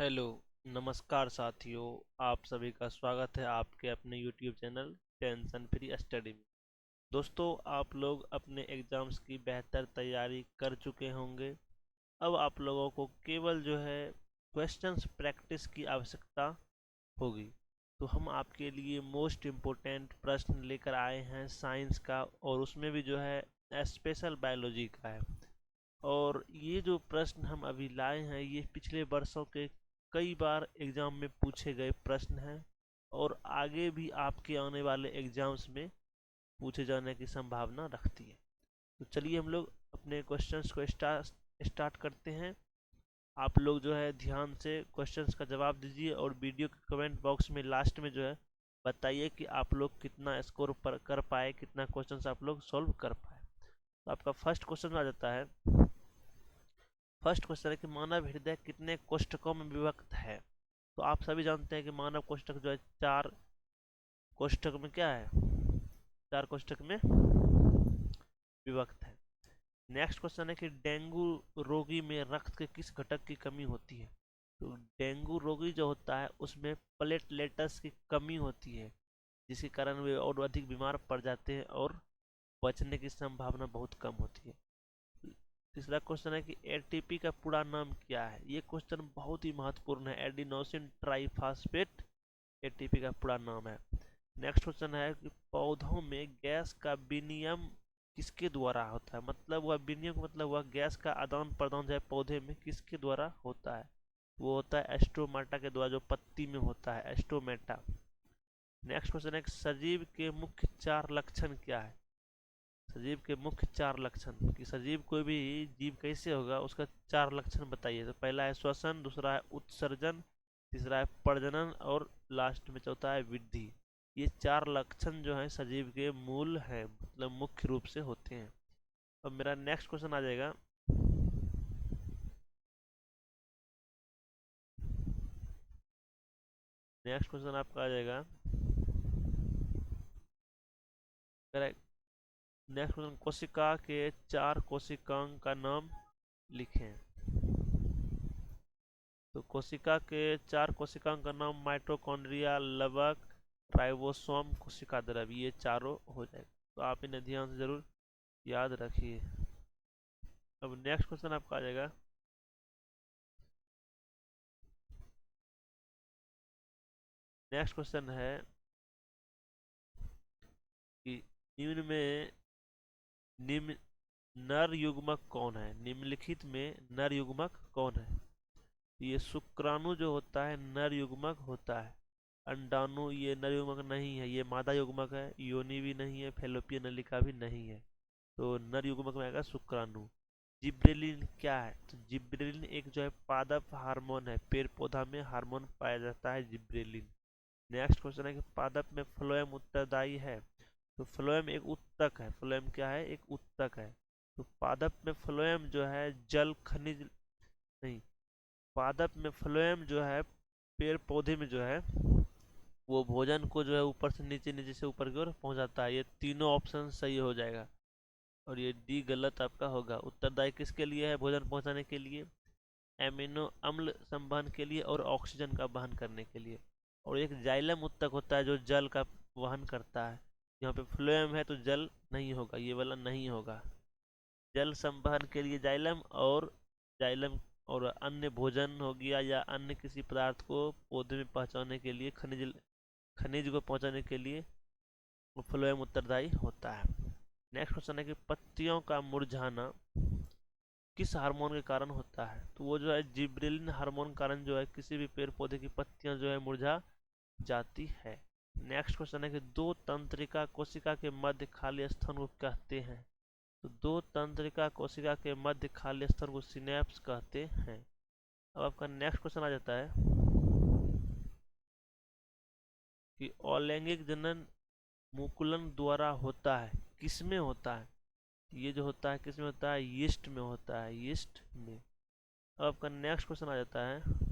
Hello, नमस्कार साथियों। आप सभी का स्वागत है आपके अपने YouTube channel tension free study में। दोस्तों, आप लोग अपने एग्जाम्स की बेहतर तैयारी कर चुके होंगे। अब आप लोगों को केवल जो है क्वेश्चंस प्रैक्टिस की आवश्यकता होगी। तो हम आपके लिए मोस्ट इम्पोर्टेंट प्रश्न लेकर आए हैं साइंस का, और उसमें भी जो है स्पेशल बायोलॉजी का है। और ये जो प्रश्न हम अभी लाए हैं ये पिछले वर्षों के कई बार एग्जाम में पूछे गए प्रश्न हैं, और आगे भी आपके आने वाले एग्जाम्स में पूछे जाने की संभावना रखती है। तो चलिए हम लोग अपने क्वेश्चंस को स्टार्ट करते हैं। आप लोग जो है ध्यान से क्वेश्चंस का जवाब दीजिए, और वीडियो के कमेंट बॉक्स में लास्ट में जो है बताइए कि आप लोग कितना स्कोर पर कर पाए, कितना क्वेश्चंस आप लोग सॉल्व कर पाए। तो आपका फर्स्ट क्वेश्चन आ जाता है। फर्स्ट क्वेश्चन है कि मानव हृदय कितने कोष्ठकों में विभक्त है। तो आप सभी जानते हैं कि मानव कोष्ठक जो है चार कोष्ठक में क्या है, चार कोष्ठक में विभक्त है। नेक्स्ट क्वेश्चन है कि डेंगू रोगी में रक्त के किस घटक की कमी होती है। तो डेंगू रोगी जो होता है उसमें प्लेटलेट्स की कमी होती है, जिसके कारण वे और अधिक बीमार पड़ जाते हैं और बचने की संभावना बहुत कम होती है। तीसरा क्वेश्चन है कि एटीपी का पूरा नाम क्या है। ये क्वेश्चन बहुत ही महत्वपूर्ण है। एडिनोसिन ट्राइफॉस्फेट एटीपी का पूरा नाम है। नेक्स्ट क्वेश्चन है कि पौधों में गैस का विनिमय किसके द्वारा होता है। मतलब वह विनिमय मतलब वह गैस का आदान प्रदान जो है पौधे में किसके द्वारा होता है। वो होता है एस्टोमेटा के द्वारा, जो पत्ती में होता है, एस्टोमेटा। नेक्स्ट क्वेश्चन है कि सजीव के मुख्य चार लक्षण क्या है। सजीव के मुख्य चार लक्षण, कि सजीव कोई भी जीव कैसे होगा उसका चार लक्षण बताइए। तो पहला है श्वसन, दूसरा है उत्सर्जन, तीसरा है प्रजनन, और लास्ट में चौथा है वृद्धि। ये चार लक्षण जो हैं सजीव के मूल हैं, मतलब मुख्य रूप से होते हैं। अब मेरा नेक्स्ट क्वेश्चन आ जाएगा। नेक्स्ट क्वेश्चन आपका आ जाएगा। नेक्स्ट क्वेश्चन, कोशिका के चार कोशिकांग का नाम लिखें। तो कोशिका के चार कोशिकाओं का नाम माइटोकॉन्ड्रिया, लवक, राइबोसोम, कोशिका द्रव्य, ये चारों हो जाएगा। तो आप इन्हें ध्यान से जरूर याद रखिए। अब नेक्स्ट क्वेश्चन आपका आ जाएगा। नेक्स्ट क्वेश्चन है कि निम्न में निम्न नर युग्मक कौन है। निम्नलिखित में नर युग्मक कौन है। ये शुक्राणु जो होता है नर युग्मक होता है। अंडाणु ये नर युग्मक नहीं है, ये मादा युग्मक है। योनि भी नहीं है, फेलोपियन नलिका भी नहीं है। तो नर युग्मक में आएगा शुक्राणु। जिब्रेलिन क्या है। तो जिब्रेलिन एक जो है पादप हार्मोन है, पेड़ पौधा में हार्मोन पाया जाता है जिब्रेलिन। नेक्स्ट क्वेश्चन है कि पादप में फ्लोएम उत्तरदायी है। तो फ्लोएम एक उत्तक है। फ्लोएम क्या है, एक उत्तक है। तो पादप में फ्लोएम जो है जल खनिज नहीं, पादप में फ्लोएम जो है पेड़ पौधे में जो है वो भोजन को जो है ऊपर से नीचे, नीचे से ऊपर की ओर पहुंचाता है। ये तीनों ऑप्शन सही हो जाएगा, और ये डी गलत आपका होगा। उत्तरदायी किसके लिए है, भोजन पहुंचाने के लिए, एमिनो अम्ल संवहन के लिए, और ऑक्सीजन का वहन करने के लिए। और एक जाइलम उत्तक होता है जो जल का वहन करता है। यहाँ पे फ्लोएम है तो जल नहीं होगा, ये वाला नहीं होगा। जल संवहन के लिए जाइलम, और जाइलम और अन्य भोजन हो गया या अन्य किसी पदार्थ को पौधे में पहुंचाने के लिए, खनिज खनिज को पहुंचाने के लिए वो फ्लोएम उत्तरदायी होता है। नेक्स्ट क्वेश्चन है कि पत्तियों का मुरझाना किस हार्मोन के कारण होता है। तो वो जो है जिब्रेलिन हार्मोन कारण जो है किसी भी पेड़ पौधे की पत्तियां जो है मुरझा जाती है। नेक्स्ट क्वेश्चन है कि दो तंत्रिका कोशिका के मध्य खाली स्थान को कहते हैं। तो दो तंत्रिका कोशिका के मध्य खाली स्थान को सिनेप्स कहते हैं। अब आपका नेक्स्ट क्वेश्चन आ जाता है कि अलैंगिक जनन मुकुलन द्वारा होता है, किसमें होता है। ये जो होता है किसमें होता है, यीस्ट में होता है, यीस्ट में। अब आपका नेक्स्ट क्वेश्चन आ जाता है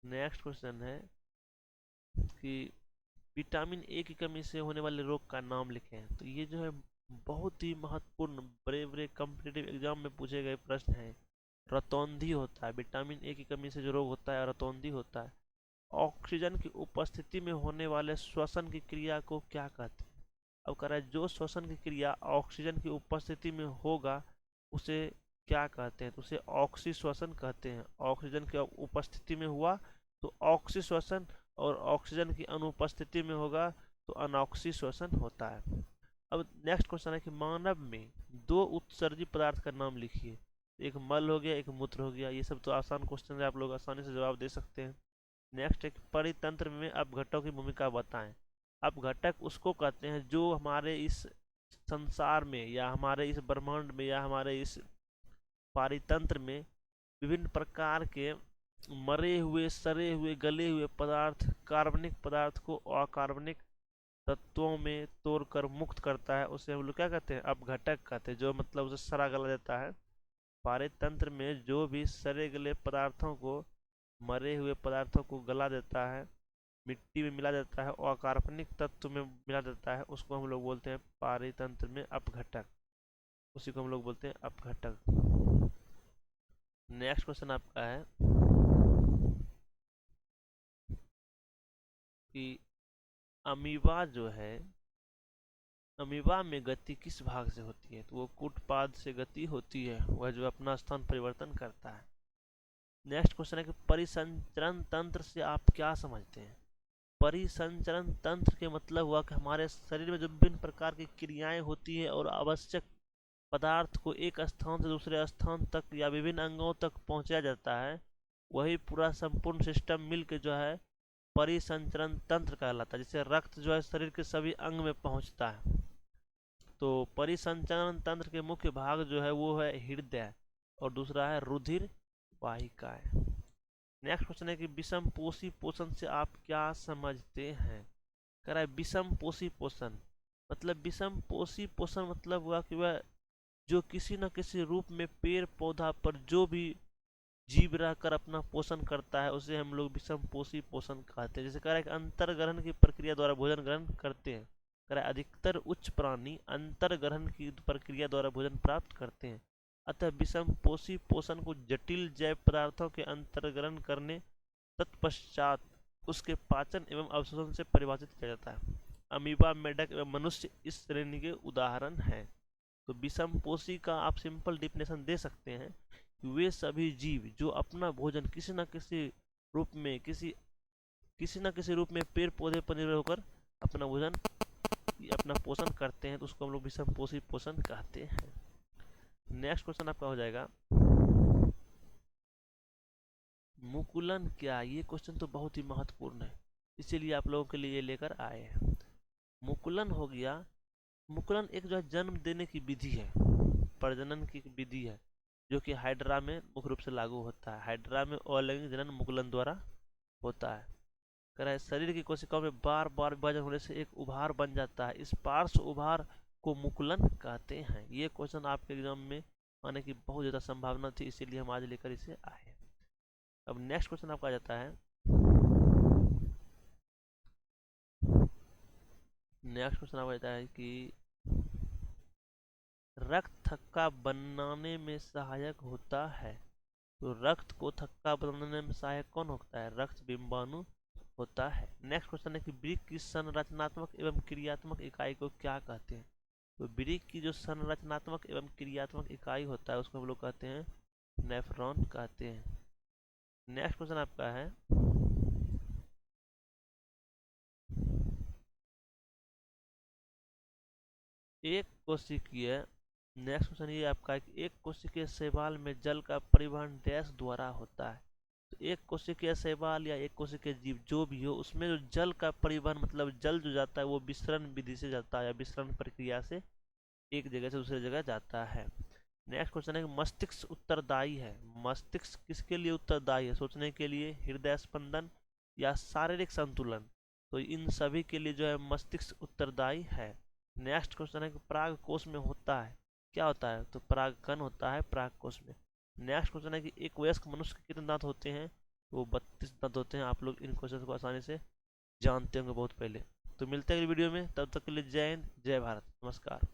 नेक्स्ट क्वेश्चन है कि विटामिन ए की कमी से होने वाले रोग का नाम लिखें। तो ये जो है बहुत ही महत्वपूर्ण बड़े बड़े कॉम्पिटिटिव एग्जाम में पूछे गए प्रश्न हैं। रतौंधी होता है, विटामिन ए की कमी से जो रोग होता है रतौंधी होता है। ऑक्सीजन की उपस्थिति में होने वाले श्वसन की क्रिया को क्या कहते हैं? अब कह रहा है जो श्वसन की क्रिया ऑक्सीजन की उपस्थिति में होगा उसे क्या कहते हैं? तो उसे ऑक्सी श्वसन कहते हैं। ऑक्सीजन की उपस्थिति में हुआ तो ऑक्सी श्वसन, और ऑक्सीजन की अनुपस्थिति में होगा तो अनॉक्सी श्वसन होता है। अब नेक्स्ट क्वेश्चन है कि मानव में दो उत्सर्जी पदार्थ का नाम लिखिए। एक मल हो गया, एक मूत्र हो गया। ये सब तो आसान क्वेश्चन है, आप लोग आसानी से जवाब दे सकते हैं। नेक्स्ट एक परितंत्र में अपघटकों की भूमिका बताएं। अपघटक उसको कहते हैं जो हमारे इस संसार में या हमारे इस ब्रह्मांड में या हमारे इस पारितंत्र में विभिन्न प्रकार के मरे हुए, सड़े हुए, गले हुए पदार्थ, कार्बनिक पदार्थ को अकार्बनिक तत्वों में तोड़कर मुक्त करता है। उसे हम लोग क्या कहते हैं? अपघटक कहते हैं। जो मतलब उसे सड़ा गला देता है। पारितंत्र में जो भी सड़े गले पदार्थों को, मरे हुए पदार्थों को गला देता है, मिट्टी में मिला देता है और अकार्बनिक तत्व में मिला देता है, उसको हम लोग बोलते हैं पारितंत्र में अपघटक। उसी को हम लोग बोलते हैं अपघटक। नेक्स्ट क्वेश्चन आपका है कि अमीबा जो है, अमीबा में गति किस भाग से होती है? तो वो कूटपाद से गति होती है, वह जो अपना स्थान परिवर्तन करता है। नेक्स्ट क्वेश्चन है कि परिसंचरण तंत्र से आप क्या समझते हैं? परिसंचरण तंत्र के मतलब हुआ कि हमारे शरीर में जो विभिन्न प्रकार की क्रियाएं होती है और आवश्यक पदार्थ को एक स्थान से दूसरे स्थान तक या विभिन्न अंगों तक पहुंचाया जाता है, वही पूरा संपूर्ण सिस्टम मिलकर जो है परिसंचरण तंत्र कहलाता है। जैसे रक्त जो है शरीर के सभी अंग में पहुंचता है, तो परिसंचरण तंत्र के मुख्य भाग जो है वो है हृदय और दूसरा है रुधिर वाहिकाएं। नेक्स्ट क्वेश्चन है कि विषम पोषी पोषण से आप क्या समझते हैं? कह रहा है विषम पोषी पोषण मतलब, विषम पोषी पोषण मतलब हुआ कि वह जो किसी न किसी रूप में पेड़ पौधा पर जो भी जीव रहकर अपना पोषण करता है उसे हम लोग विषम पोषी पोषण कहते हैं। जैसे कह रहा है कि अंतर ग्रहण की प्रक्रिया द्वारा भोजन ग्रहण करते हैं। कह रहा है अधिकतर उच्च प्राणी अंतर ग्रहण की प्रक्रिया द्वारा भोजन प्राप्त करते हैं। अतः विषम पोषी पोषण को जटिल जैव पदार्थों के अंतर्ग्रहण करने तत्पश्चात उसके पाचन एवं अवशोषण से परिभाषित किया जाता है। अमीबा, मेढक एवं मनुष्य इस श्रेणी के उदाहरण हैं। तो विषम पोषी का आप सिंपल डिफिनेशन दे सकते हैं कि वे सभी जीव जो अपना भोजन किसी न किसी रूप में पेड़ पौधे पर निर्भर होकर अपना भोजन, अपना पोषण करते हैं, तो उसको हम लोग विषम पोषी पोषण कहते हैं। नेक्स्ट क्वेश्चन आपका हो जाएगा मुकुलन क्या? ये क्वेश्चन तो बहुत ही महत्वपूर्ण है, इसीलिए आप लोगों के लिए ये लेकर आए हैं। मुकुलन हो गया, मुकुलन एक जो है जन्म देने की विधि है, प्रजनन की विधि है, जो कि हाइड्रा में मुख्य रूप से लागू होता है। हाइड्रा में अलैंगिक जनन मुकुलन द्वारा होता है। कह रहा है शरीर की कोशिकाओं में बार बार विभाजन होने से एक उभार बन जाता है, इस पार्श्व उभार को मुकुलन कहते हैं। ये क्वेश्चन आपके एग्जाम में आने की बहुत ज़्यादा संभावना थी, इसीलिए हम आज लेकर इसे आए। अब नेक्स्ट क्वेश्चन आपका आ जाता है, नेक्स्ट क्वेश्चन आपका जाता है कि रक्त थक्का बनाने में सहायक होता है। तो रक्त को थक्का बनाने में सहायक कौन होता है? रक्त बिंबाणु होता है। नेक्स्ट क्वेश्चन है कि वृक्क की संरचनात्मक एवं क्रियात्मक इकाई को क्या कहते हैं? तो वृक्क की जो संरचनात्मक एवं क्रियात्मक इकाई होता है उसको हम लोग कहते हैं नेफ्रॉन कहते हैं। नेक्स्ट क्वेश्चन आपका है एक कोशिकीय, नेक्स्ट क्वेश्चन ये आपका है कि एक कोशिकीय शैवाल में जल का परिवहन डैश द्वारा होता है। तो एक कोशिकीय शैवाल या एक कोशिकीय जीव जो भी हो, उसमें जो जल का परिवहन मतलब जल जो जाता है वो विसरण विधि से जाता है या विसरण प्रक्रिया से एक जगह से दूसरी जगह जाता है। नेक्स्ट क्वेश्चन है कि मस्तिष्क उत्तरदायी है। मस्तिष्क किसके लिए उत्तरदायी है? सोचने के लिए, हृदय स्पंदन या शारीरिक संतुलन? तो इन सभी के लिए जो है मस्तिष्क उत्तरदायी है। नेक्स्ट क्वेश्चन है कि पराग कोश में होता है, क्या होता है? तो परागकण होता है पराग कोश में। नेक्स्ट क्वेश्चन है कि एक वयस्क मनुष्य के कितने दांत होते हैं? तो 32 दांत होते हैं। आप लोग इन क्वेश्चन को आसानी से जानते होंगे बहुत पहले। तो मिलते हैं अगली वीडियो में, तब तक के लिए जय हिंद, जय भारत, नमस्कार।